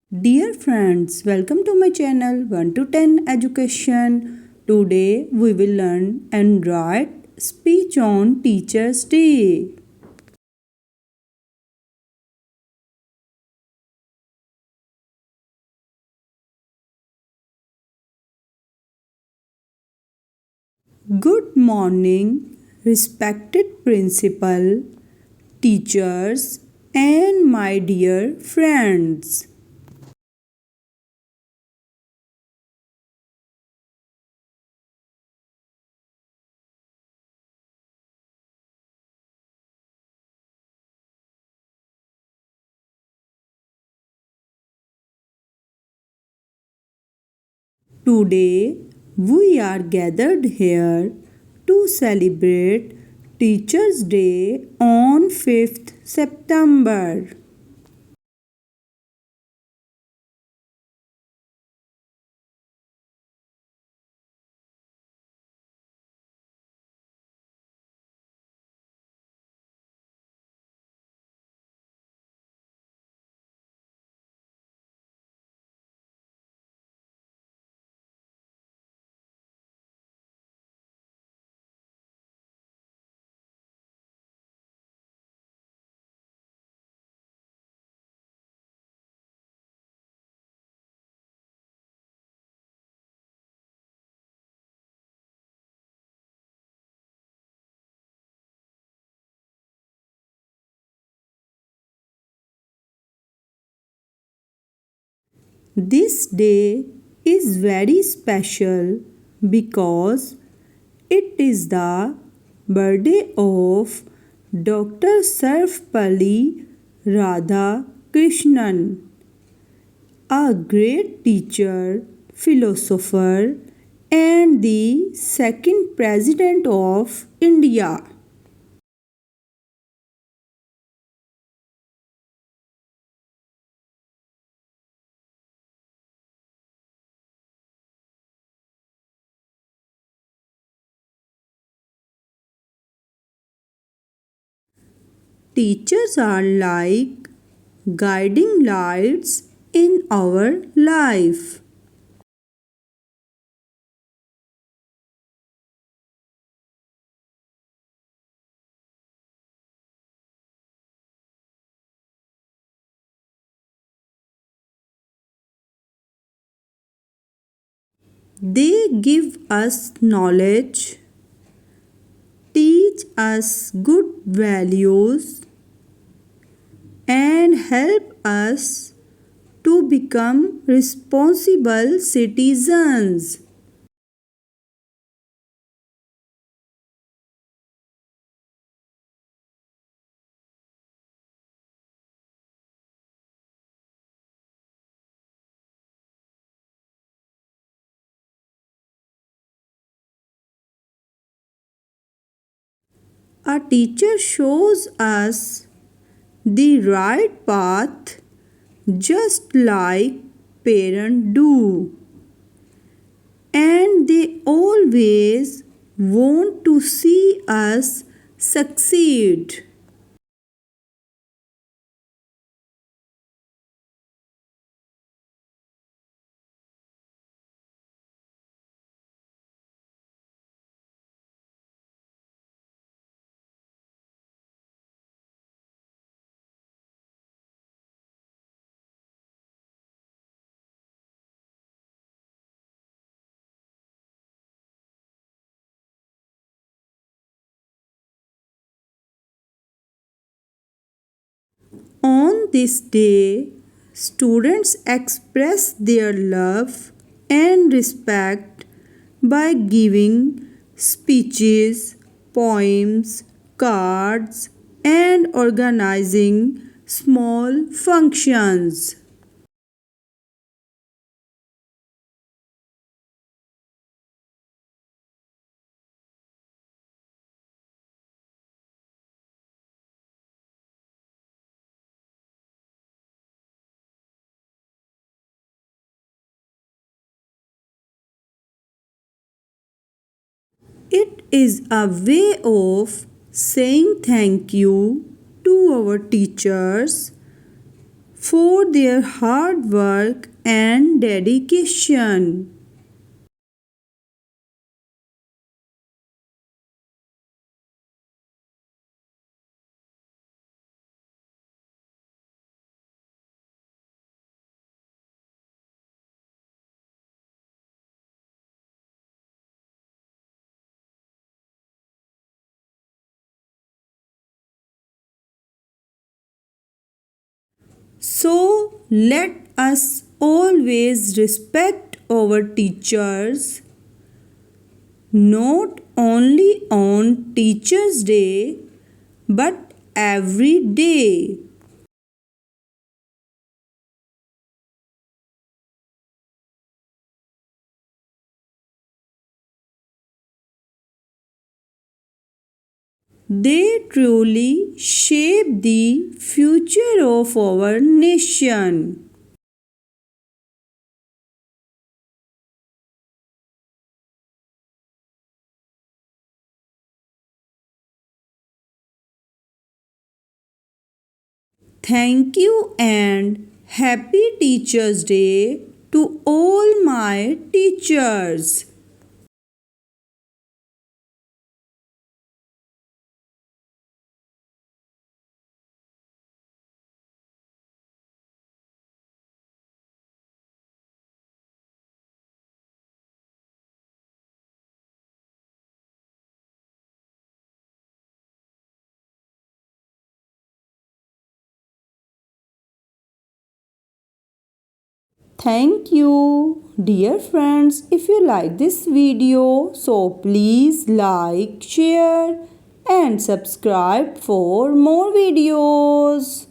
Dear friends, welcome to my channel 1 to 10 Education. Today we will learn and write speech on Teachers' Day. Good morning, respected principal, teachers, and my dear friends. Today we are gathered here to celebrate Teachers' Day on 5th September. This day is very special because it is the birthday of Dr. Sarvepalli Radha Krishnan, a great teacher, philosopher, and the second president of India. Teachers are like guiding lights in our life. They give us knowledge, teach us good values, and help us to become responsible citizens. A teacher shows us the right path just like parents do, and they always want to see us succeed. On this day, students express their love and respect by giving speeches, poems, cards, and organizing small functions. It is a way of saying thank you to our teachers for their hard work and dedication. So let us always respect our teachers, not only on Teachers' Day but every day. They truly shape the future of our nation. Thank you and happy Teachers' Day to all my teachers. Thank you. Dear friends, if you like this video, so please like, share and subscribe for more videos.